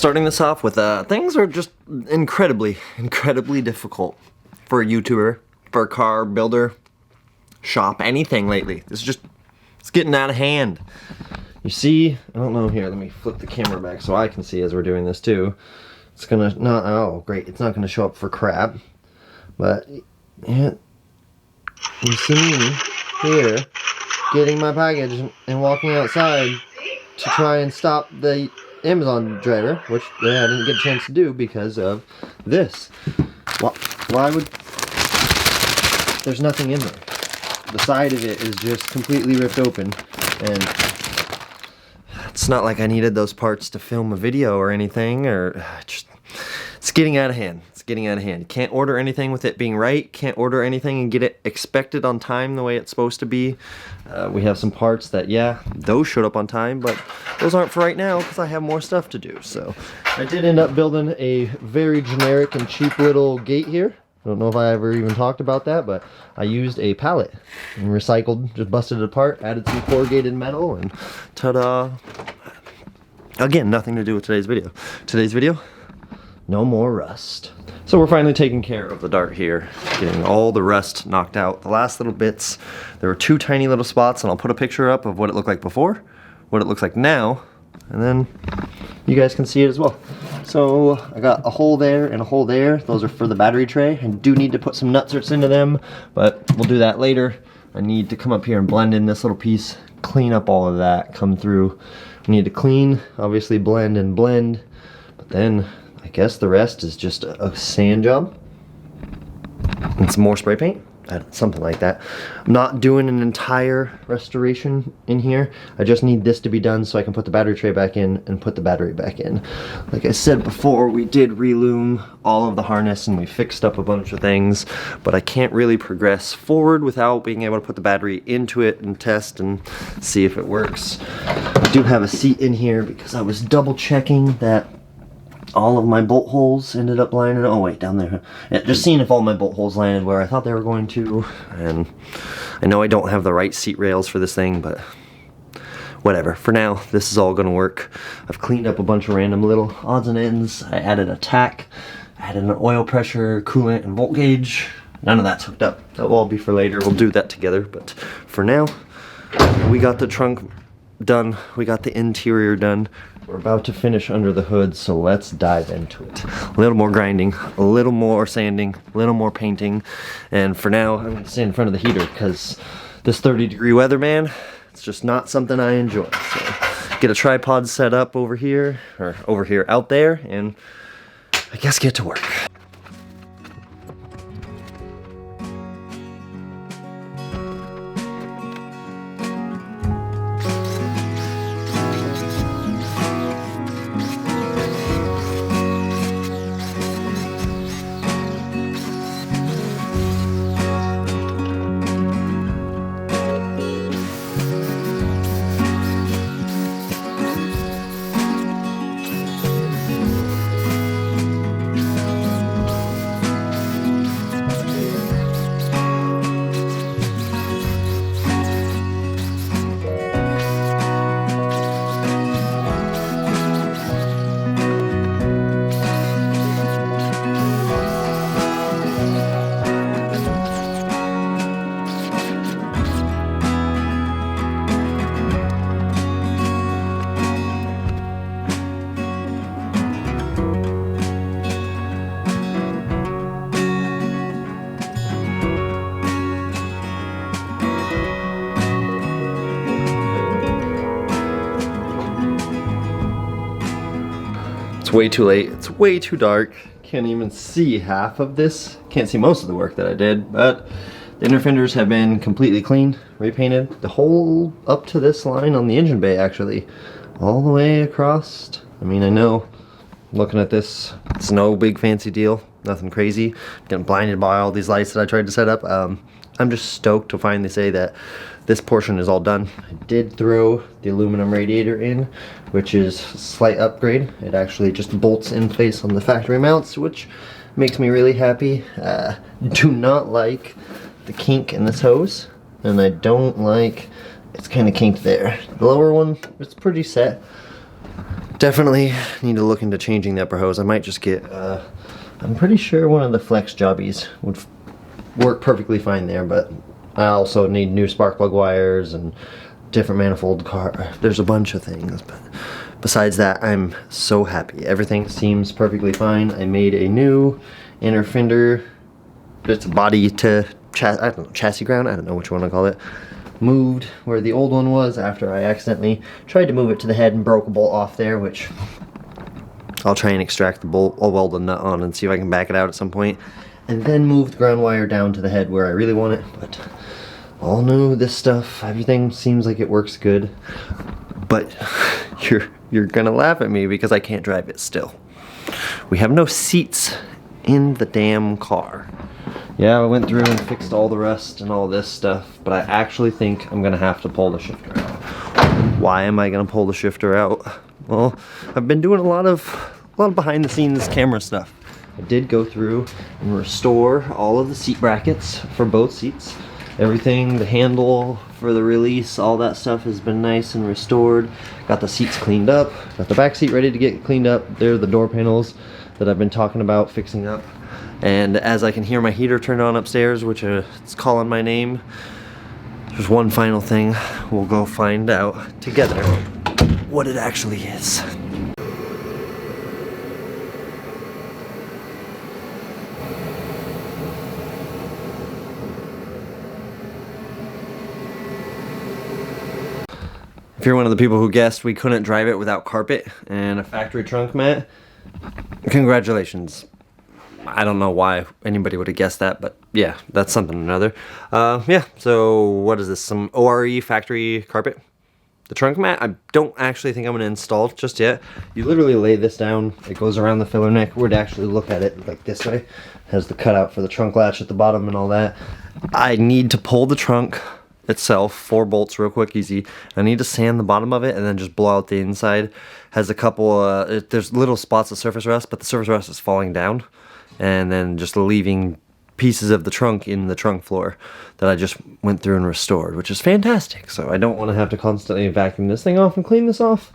Starting this off with things are just incredibly difficult for a YouTuber, for a car builder, shop, anything lately. It's getting out of hand. You see, I don't know here, let me flip the camera back so I can see as we're doing this too. It's gonna not, oh great, it's not gonna show up for crap. But yeah, you see me here getting my package and walking outside to try and stop the Amazon driver, which I didn't get a chance to do because of this. Why would, there's nothing in there. The side of it is just completely ripped open, and it's not like I needed those parts to film a video or anything, or just, it's getting out of hand. It's getting out of hand. You can't order anything with it being right. Can't order anything and get it expected on time the way it's supposed to be. We have some parts that, yeah, those showed up on time, but those aren't for right now because I have more stuff to do. So I did end up building a very generic and cheap little gate here. I don't know if I ever even talked about that, but I used a pallet and recycled, just busted it apart, added some corrugated metal, and ta-da! Again, nothing to do with today's video. Today's video, no more rust. So we're finally taking care of the dart here, getting all the rust knocked out. The last little bits, there were two tiny little spots, and I'll put a picture up of what it looked like before, what it looks like now, and then you guys can see it as well. So I got a hole there and a hole there. Those are for the battery tray. I do need to put some nutserts into them, but we'll do that later. I need to come up here and blend in this little piece, clean up all of that, come through. We need to clean, obviously blend and blend, but then I guess the rest is just a sand job and some more spray paint. Something like that. I'm not doing an entire restoration in here. I just need this to be done so I can put the battery tray back in and put the battery back in. Like I said before, we did relume all of the harness and we fixed up a bunch of things, but I can't really progress forward without being able to put the battery into it and test and see if it works. I do have a seat in here because I was double checking that all of my bolt holes ended up lining. Oh wait, down there. Yeah, just seeing if all my bolt holes landed where I thought they were going to. And I know I don't have the right seat rails for this thing, but whatever. For now, this is all gonna work. I've cleaned up a bunch of random little odds and ends. I added a tack, added an oil pressure, coolant, and volt gauge. None of that's hooked up. That will all be for later. We'll do that together. But for now, we got the trunk done. We got the interior done. We're about to finish under the hood, so let's dive into it. A little more grinding, a little more sanding, a little more painting, and for now, I'm gonna stand in front of the heater because this 30-degree weather, man, it's just not something I enjoy. So get a tripod set up over here, or over here, out there, and I guess get to work. Way too late. It's way too dark. Can't even see half of this. Can't see most of the work that I did, but the inner fenders have been completely cleaned, repainted. The whole up to this line on the engine bay, actually, all the way across. I mean, I know, looking at this, it's no big fancy deal, nothing crazy. Getting blinded by all these lights that I tried to set up. I'm just stoked to finally say that this portion is all done. I did throw the aluminum radiator in, which is a slight upgrade. It actually just bolts in place on the factory mounts, which makes me really happy. Do not like the kink in this hose, and I don't like, it's kind of kinked there. The lower one, it's pretty set. Definitely need to look into changing the upper hose. I might just get, I'm pretty sure one of the flex jobbies would work perfectly fine there, but I also need new spark plug wires and different manifold there's a bunch of things, but besides that, I'm so happy. Everything seems perfectly fine. I made a new inner fender. It's body to I don't know, chassis ground. I don't know which one I call it. Moved where the old one was after I accidentally tried to move it to the head and broke a bolt off there, which I'll try and extract the bolt. I'll weld the nut on and see if I can back it out at some point. And then move the ground wire down to the head where I really want it. But all new, this stuff, everything seems like it works good. But you're gonna laugh at me because I can't drive it still. We have no seats in the damn car. Yeah, I went through and fixed all the rust and all this stuff, but I actually think I'm gonna have to pull the shifter out. Why am I gonna pull the shifter out? Well, I've been doing a lot of behind the scenes camera stuff. I did go through and restore all of the seat brackets for both seats. Everything, the handle for the release, all that stuff has been nice and restored. Got the seats cleaned up, got the back seat ready to get cleaned up. There are the door panels that I've been talking about fixing up. And as I can hear my heater turned on upstairs, which it's calling my name, there's one final thing. We'll go find out together what it actually is. If you're one of the people who guessed we couldn't drive it without carpet and a factory trunk mat, congratulations. I don't know why anybody would have guessed that, but yeah, that's something or another. Yeah, so what is this? Some ORE factory carpet? The trunk mat, I don't actually think I'm gonna install just yet. You literally lay this down, it goes around the filler neck. We're to actually look at it like this way. Has the cutout for the trunk latch at the bottom and all that. I need to pull the trunk itself, 4 bolts real quick, easy. I need to sand the bottom of it and then just blow out the inside. Has a couple, there's little spots of surface rust, but the surface rust is falling down. And then just leaving pieces of the trunk in the trunk floor that I just went through and restored, which is fantastic. So I don't want to have to constantly vacuum this thing off and clean this off.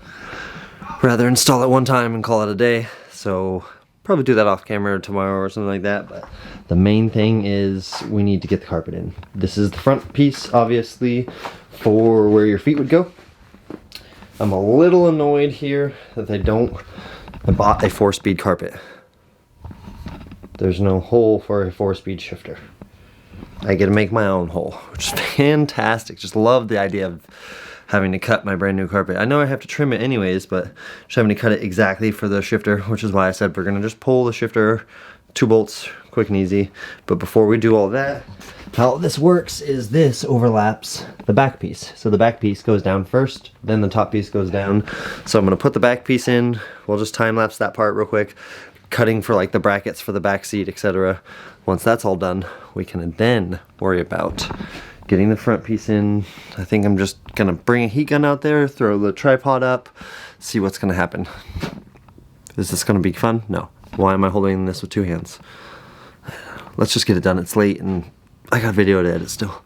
Rather install it one time and call it a day. So probably do that off camera tomorrow or something like that. But the main thing is we need to get the carpet in. This is the front piece, obviously, for where your feet would go. I'm a little annoyed here that I bought a 4-speed carpet. There's no hole for a 4-speed shifter. I get to make my own hole, which is fantastic. Just love the idea of having to cut my brand new carpet. I know I have to trim it anyways, but just having to cut it exactly for the shifter, which is why I said we're gonna just pull the shifter, 2 bolts, quick and easy. But before we do all that, how this works is this overlaps the back piece. So the back piece goes down first, then the top piece goes down. So I'm gonna put the back piece in. We'll just time lapse that part real quick. Cutting for like the brackets for the back seat, etc. Once that's all done, we can then worry about getting the front piece in. I think I'm just gonna bring a heat gun out there, throw the tripod up, see what's gonna happen. Is this gonna be fun? No. Why am I holding this with 2 hands? Let's just get it done. It's late and I got video to edit still.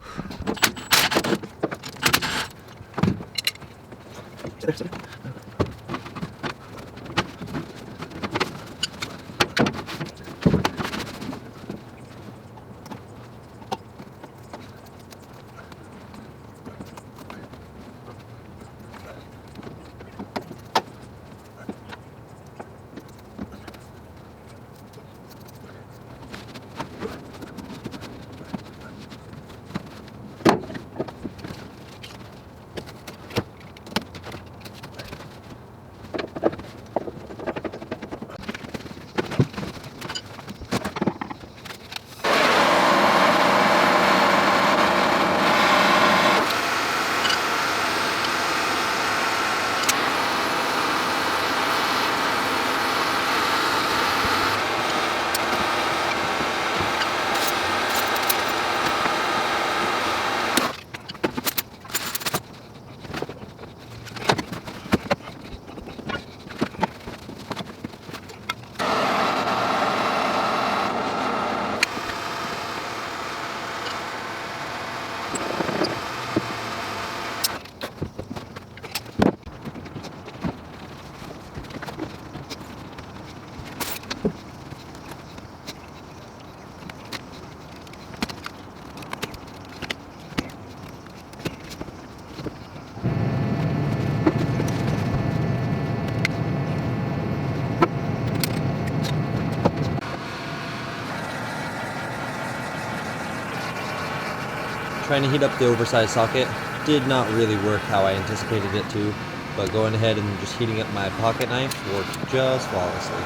Trying to heat up the oversized socket did not really work how I anticipated it to, but going ahead and just heating up my pocket knife worked just flawlessly.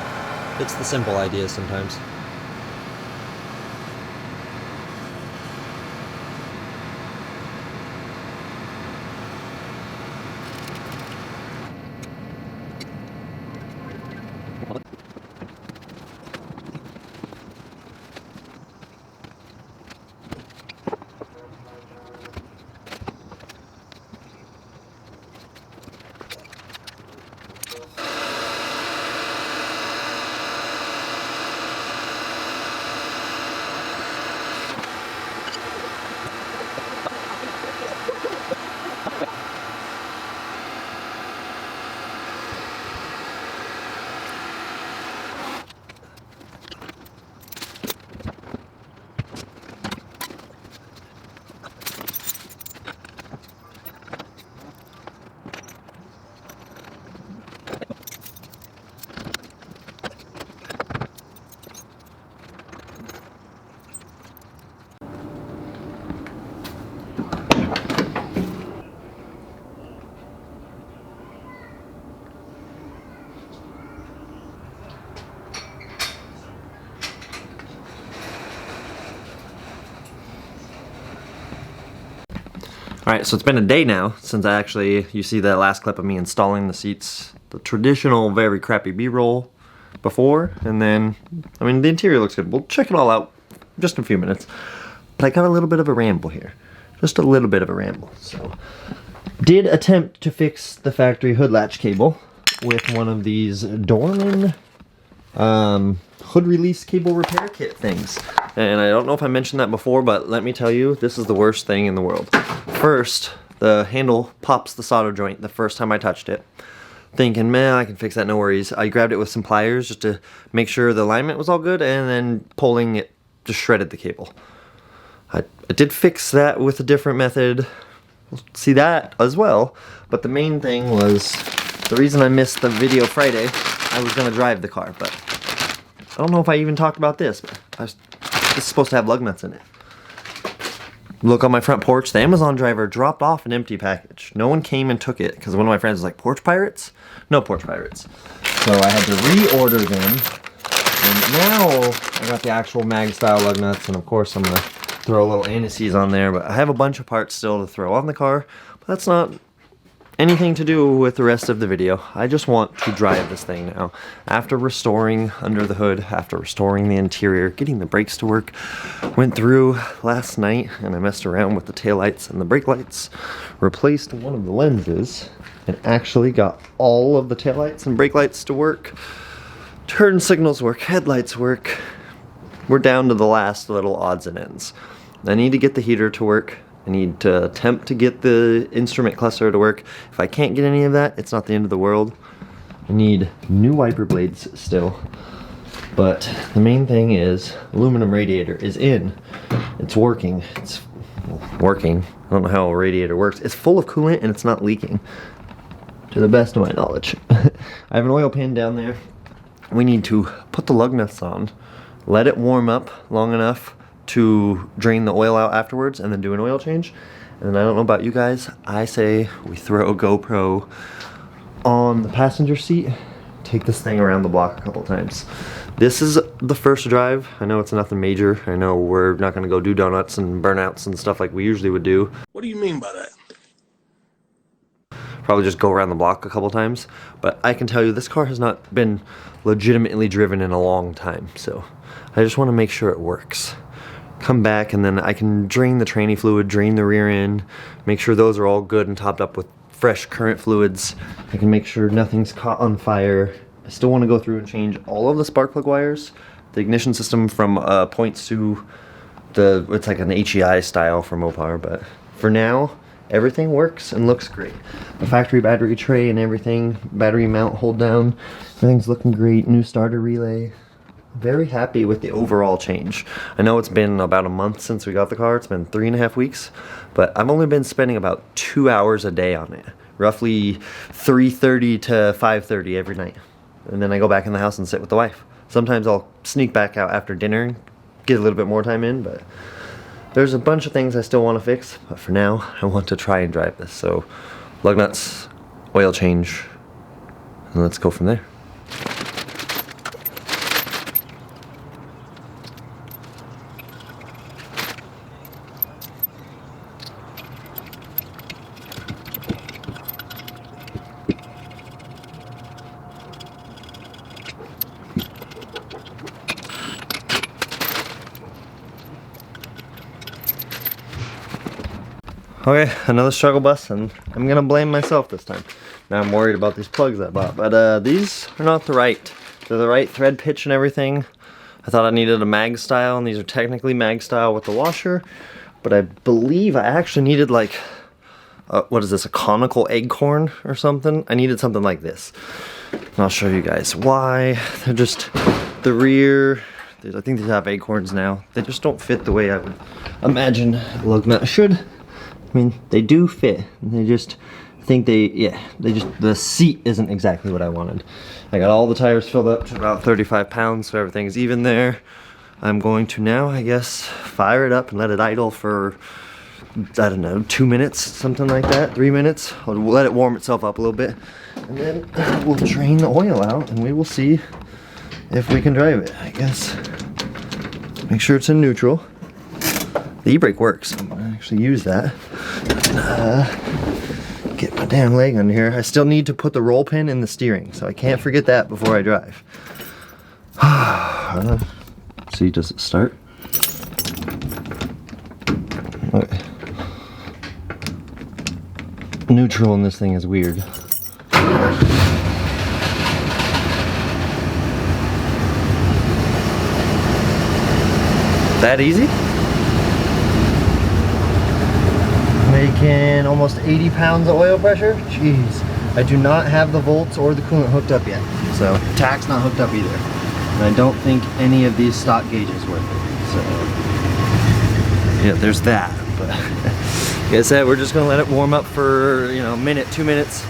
It's the simple ideas sometimes. Alright, so it's been a day now since you see the last clip of me installing the seats. The traditional, very crappy B-roll before, and then, I mean, the interior looks good. We'll check it all out in just a few minutes. But I got a little bit of a ramble here. Just a little bit of a ramble. So, did attempt to fix the factory hood latch cable with one of these Dorman hood release cable repair kit things. And I don't know if I mentioned that before, but let me tell you, this is the worst thing in the world. First, the handle pops the solder joint the first time I touched it. Thinking, man, I can fix that, no worries. I grabbed it with some pliers just to make sure the alignment was all good, and then pulling it just shredded the cable. I did fix that with a different method. We'll see that as well. But the main thing was, the reason I missed the video Friday, I was going to drive the car, but I don't know if I even talked about this, but this is supposed to have lug nuts in it. Look on my front porch, the Amazon driver dropped off an empty package. No one came and took it, because one of my friends was like, porch pirates? No porch pirates. So I had to reorder them, and now I got the actual mag style lug nuts, and of course I'm going to throw a little anti-seize on there, but I have a bunch of parts still to throw on the car, but that's not anything to do with the rest of the video. I just want to drive this thing now. After restoring under the hood, after restoring the interior, getting the brakes to work, went through last night and I messed around with the taillights and the brake lights, replaced one of the lenses, and actually got all of the taillights and brake lights to work. Turn signals work, headlights work. We're down to the last little odds and ends. I need to get the heater to work. I need to attempt to get the instrument cluster to work. If I can't get any of that, it's not the end of the world. I need new wiper blades still. But the main thing is, aluminum radiator is in. It's working. It's working. I don't know how a radiator works. It's full of coolant and it's not leaking, to the best of my knowledge. I have an oil pan down there. We need to put the lug nuts on, let it warm up long enough to drain the oil out afterwards, and then do an oil change. And I don't know about you guys, I say we throw a GoPro on the passenger seat, take this thing around the block a couple times. This is the first drive. I know it's nothing major. I know we're not gonna go do donuts and burnouts and stuff like we usually would do. What do you mean by that? Probably just go around the block a couple times, but I can tell you this car has not been legitimately driven in a long time, so I just want to make sure it works. Come back and then I can drain the tranny fluid, drain the rear end, make sure those are all good and topped up with fresh current fluids. I can make sure nothing's caught on fire. I still want to go through and change all of the spark plug wires. The ignition system from points to it's like an HEI style from Mopar, but for now, everything works and looks great. The factory battery tray and everything, battery mount hold down, everything's looking great. New starter relay. Very happy with the overall change. I know it's been about a month since we got the car. It's been 3.5 weeks, but I've only been spending about 2 hours a day on it. Roughly 3:30 to 5:30 every night. And then I go back in the house and sit with the wife. Sometimes I'll sneak back out after dinner, get a little bit more time in, but There's a bunch of things I still want to fix, but for now, I want to try and drive this. So, lug nuts, oil change, and let's go from there. Okay, another struggle bus, and I'm gonna blame myself this time. Now I'm worried about these plugs I bought, but these are not the right. They're the right thread pitch and everything. I thought I needed a mag style, and these are technically mag style with the washer, but I believe I actually needed like, what is this, a conical acorn or something? I needed something like this. And I'll show you guys why. They're just, the rear, I think these have acorns now. They just don't fit the way I would imagine a lug nut should. I mean, they do fit. They just, I think the seat isn't exactly what I wanted. I got all the tires filled up to about 35 pounds, so everything's even there. I'm going to now, I guess, fire it up and let it idle for, I don't know, 2 minutes, something like that, 3 minutes. I'll let it warm itself up a little bit, and then we'll drain the oil out, and we will see if we can drive it, I guess. Make sure it's in neutral. The e-brake works, so I'm gonna actually use that. Get my damn leg under here. I still need to put the roll pin in the steering, so I can't forget that before I drive. See, does it start? Okay. Neutral in this thing is weird. That easy? Making almost 80 pounds of oil pressure. Jeez. I do not have the volts or the coolant hooked up yet. So, tach's not hooked up either. And I don't think any of these stock gauges work. So, yeah, there's that. But, like I said, we're just gonna let it warm up for, you know, a minute, 2 minutes.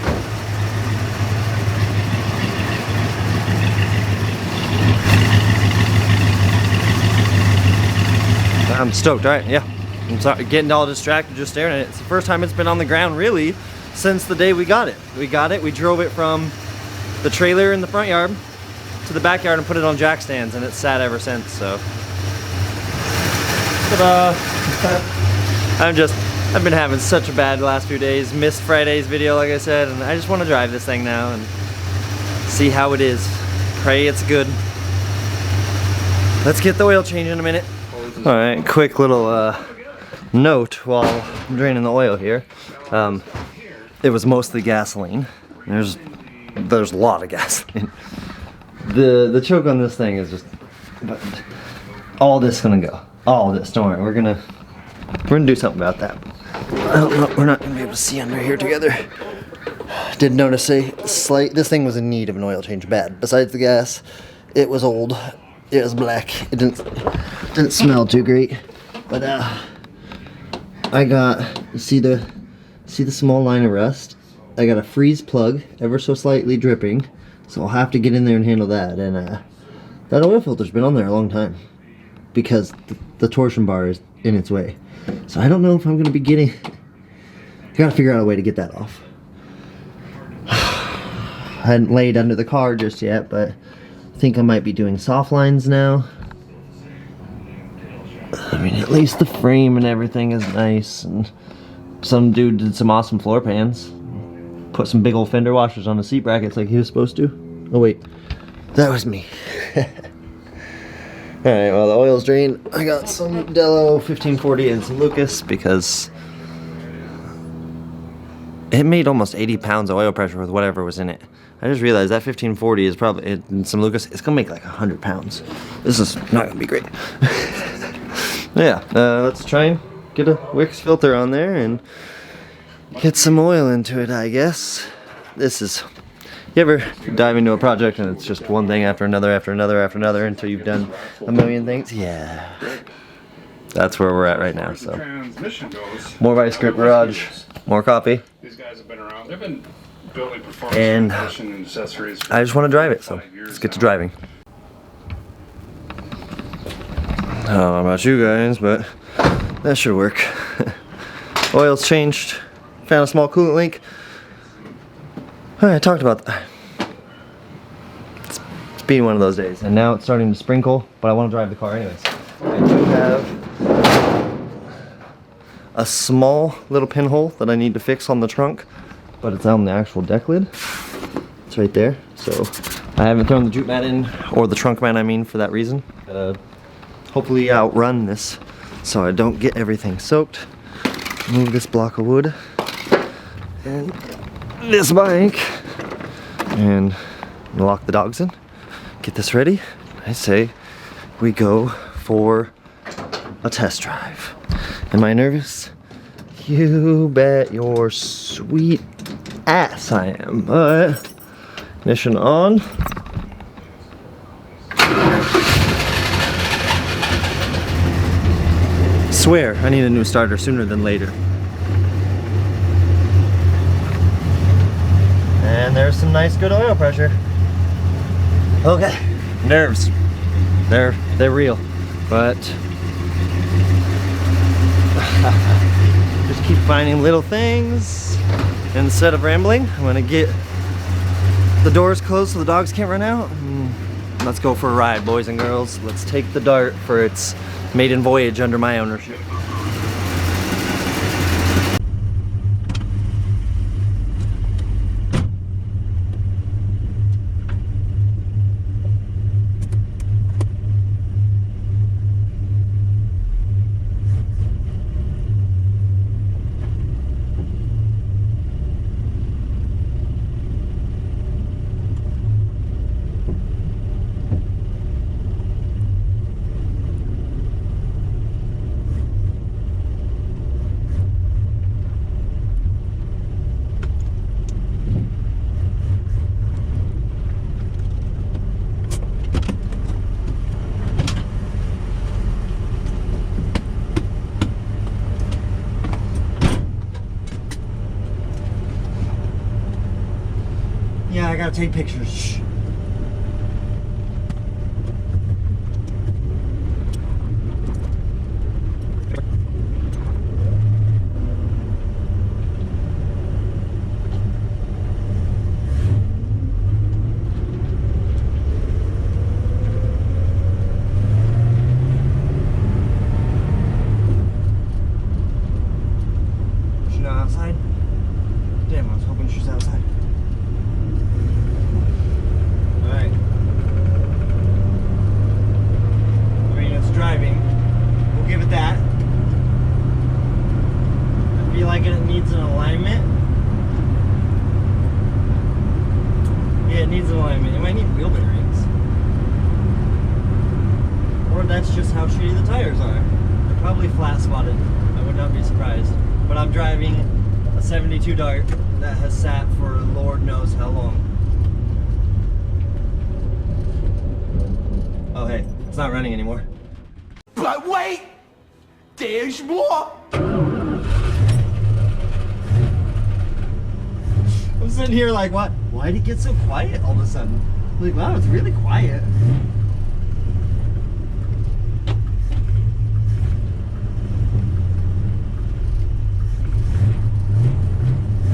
I'm stoked, right? Yeah. I'm sorry, getting all distracted just staring at it. It's the first time it's been on the ground, really, since the day we got it. We drove it from the trailer in the front yard to the backyard and put it on jack stands, and it's sat ever since, so. Ta-da! I've been having such a bad last few days. Missed Friday's video, like I said, and I just want to drive this thing now and see how it is. Pray it's good. Let's get the oil change in a minute. All right, quick little note while I'm draining the oil here. It was mostly gasoline. There's a lot of gasoline. The choke on this thing is just, but all this is gonna go. All this, don't worry. We're gonna do something about that. We're not gonna be able to see under here together. Did notice this thing was in need of an oil change bad. Besides the gas, it was old. It was black. It didn't smell too great. But I got, see the small line of rust? I got a freeze plug, ever so slightly dripping, so I'll have to get in there and handle that. And that oil filter's been on there a long time because the torsion bar is in its way. So I don't know if I'm gonna be getting. I gotta figure out a way to get that off. I hadn't laid under the car just yet, but I think I might be doing soft lines now. I mean, at least the frame and everything is nice, and some dude did some awesome floor pans. Put some big old fender washers on the seat brackets like he was supposed to. Oh wait, that was me. Alright, well the oil's drained. I got some Dello 1540 and some Lucas because it made almost 80 pounds of oil pressure with whatever was in it. I just realized that 1540 is probably, and some Lucas, it's gonna make like 100 pounds. This is not gonna be great. Yeah, let's try and get a Wix filter on there and get some oil into it, I guess. This is, you ever dive into a project and it's just one thing after another after another after another until you've done a million things? Yeah. That's where we're at right now, so. More Vice Grip Garage, more coffee. These guys have been around. They've been building performance and accessories. I just want to drive it, so let's get to driving. I don't know about you guys, but That should work. Oil's changed. Found a small coolant leak. Alright, I talked about that. It's been one of those days, and now it's starting to sprinkle, but I want to drive the car anyways. I do have a small little pinhole that I need to fix on the trunk, but it's on the actual deck lid. It's right there, so I haven't thrown the jute mat in, or the trunk mat I mean, for that reason. Gotta hopefully outrun this so I don't get everything soaked. Move this block of wood and this bike and lock the dogs in. Get this ready. I say we go for a test drive. Am I nervous? You bet your sweet ass I am. But ignition on. Swear I need a new starter sooner than later. And there's some nice good oil pressure. Okay, nerves. They're real, but just keep finding little things. Instead of rambling, I'm gonna get the doors closed so the dogs can't run out. Let's go for a ride, boys and girls. Let's take the Dart for its maiden voyage under my ownership. Yeah, I gotta take pictures. Shh. She's not outside? Damn, I was hoping she's outside. Alright. I mean, it's driving. We'll give it that. I feel like it needs an alignment. Yeah, it needs an alignment. It might need wheel bearings. Or that's just how shitty the tires are. They're probably flat spotted. I would not be surprised. But I'm driving a 72 Dart that has sat for Lord knows how long. Oh hey, it's not running anymore. But wait! There's more! I'm sitting here like, what? Why'd it get so quiet all of a sudden? Like, wow, it's really quiet.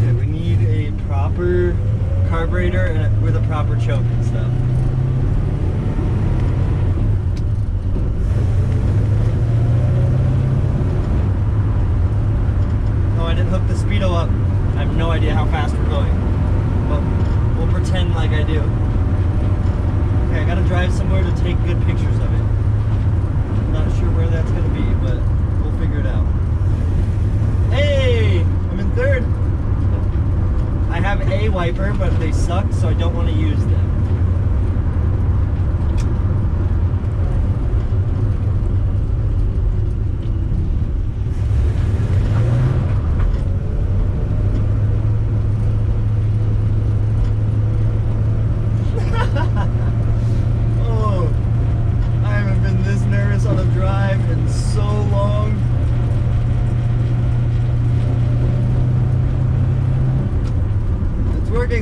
Yeah, we need a proper carburetor and with a proper choke and stuff. I didn't hook the speedo up. I have no idea how fast we're going, but we'll pretend like I do. Okay, I gotta drive somewhere to take good pictures of it. Not sure where that's gonna be, but we'll figure it out. Hey, I'm in third. I have a wiper, but they suck, so I don't want to use them.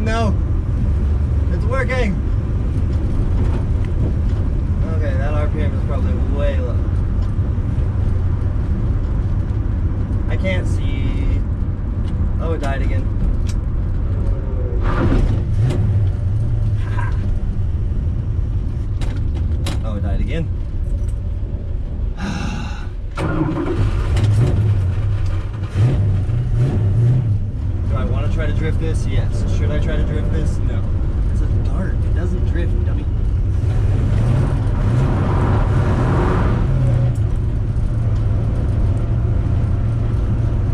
No, it's working. Okay, that RPM is probably way low. this? Yes. Should I try to drift this? No. It's a dart. It doesn't drift, dummy.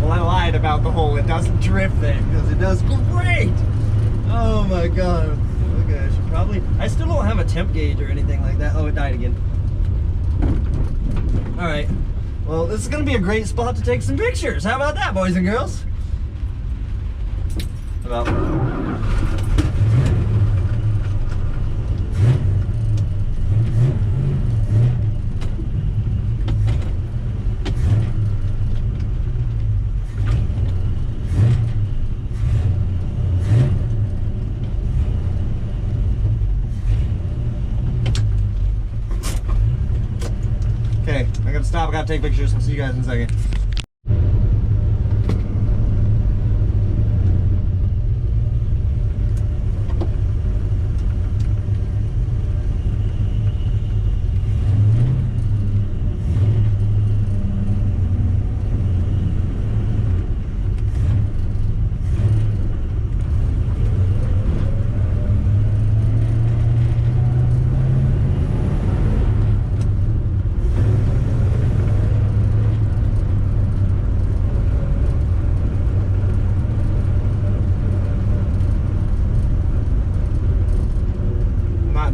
Well, I lied about the whole it doesn't drift thing, because it does great! Oh my god. Okay, I should probably... I still don't have a temp gauge or anything like that. Oh, it died again. Alright. Well, this is going to be a great spot to take some pictures. How about that, boys and girls? How about... Okay, I gotta stop, I gotta take pictures. I'll see you guys in a second.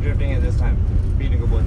Drifting it this time. Being a good boy.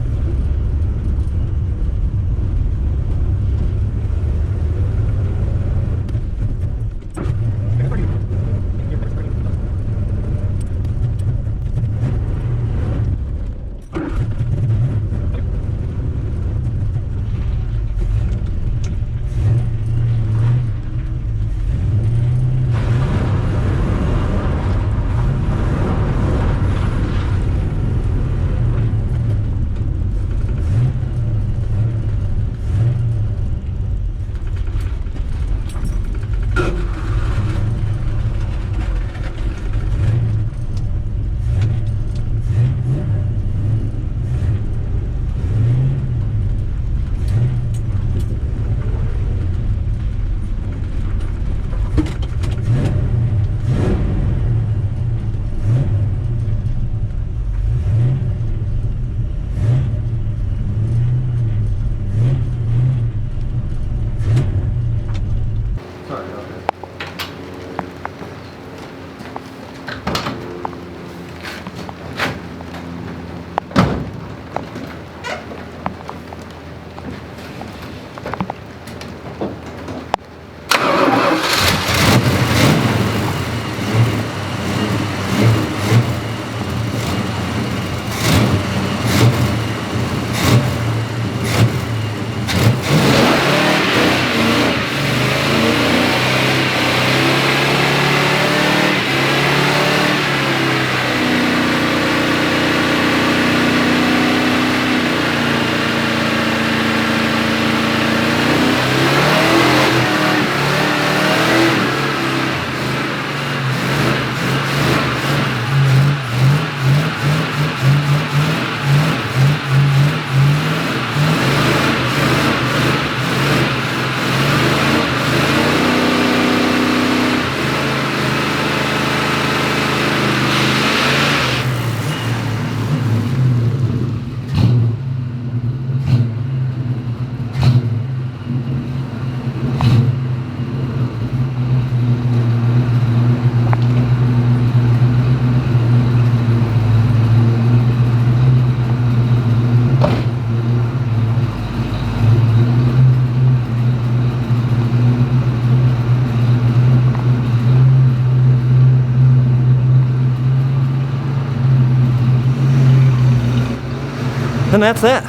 And that's that.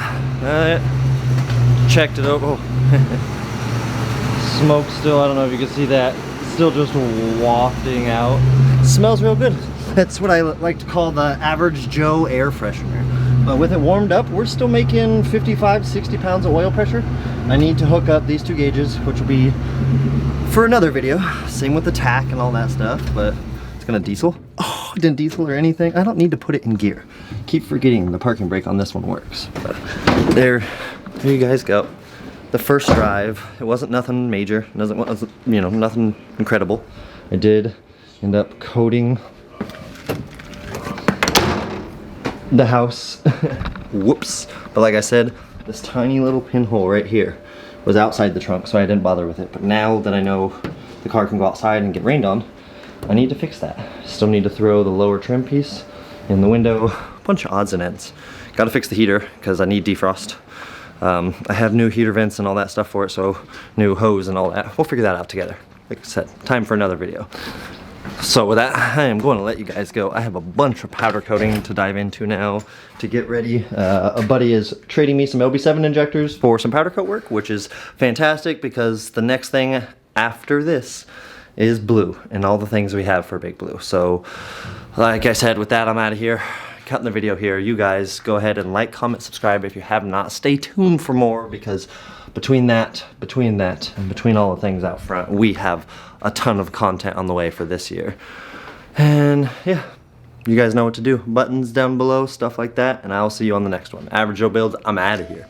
Checked it out. Oh. Smoke still, I don't know if you can see that. Still just wafting out. Smells real good. That's what I like to call the average Joe air freshener. But with it warmed up, we're still making 55, 60 pounds of oil pressure. I need to hook up these two gauges, which will be for another video. Same with the tack and all that stuff, but it's gonna diesel. Oh, it didn't diesel or anything. I don't need to put it in gear. Keep forgetting the parking brake on this one works. But there you guys go. The first drive, it wasn't nothing major, wasn't, you know, nothing incredible. I did end up coating the house. Whoops. But like I said, this tiny little pinhole right here was outside the trunk, so I didn't bother with it. But now that I know the car can go outside and get rained on, I need to fix that. Still need to throw the lower trim piece in the window, a bunch of odds and ends. Gotta fix the heater because I need defrost. I have new heater vents and all that stuff for it, so new hose and all that. We'll figure that out together. Like I said, time for another video. So with that, I am going to let you guys go. I have a bunch of powder coating to dive into now to get ready. A buddy is trading me some LB7 injectors for some powder coat work, which is fantastic because the next thing after this is blue and all the things we have for Big Blue. So like I said, with that, I'm out of here. Cutting the video here. You guys go ahead and like, comment, subscribe if you have not. Stay tuned for more because between that, and between all the things out front, we have a ton of content on the way for this year. And yeah, you guys know what to do. Buttons down below, stuff like that, and I'll see you on the next one. Average Joe Builds, I'm out of here.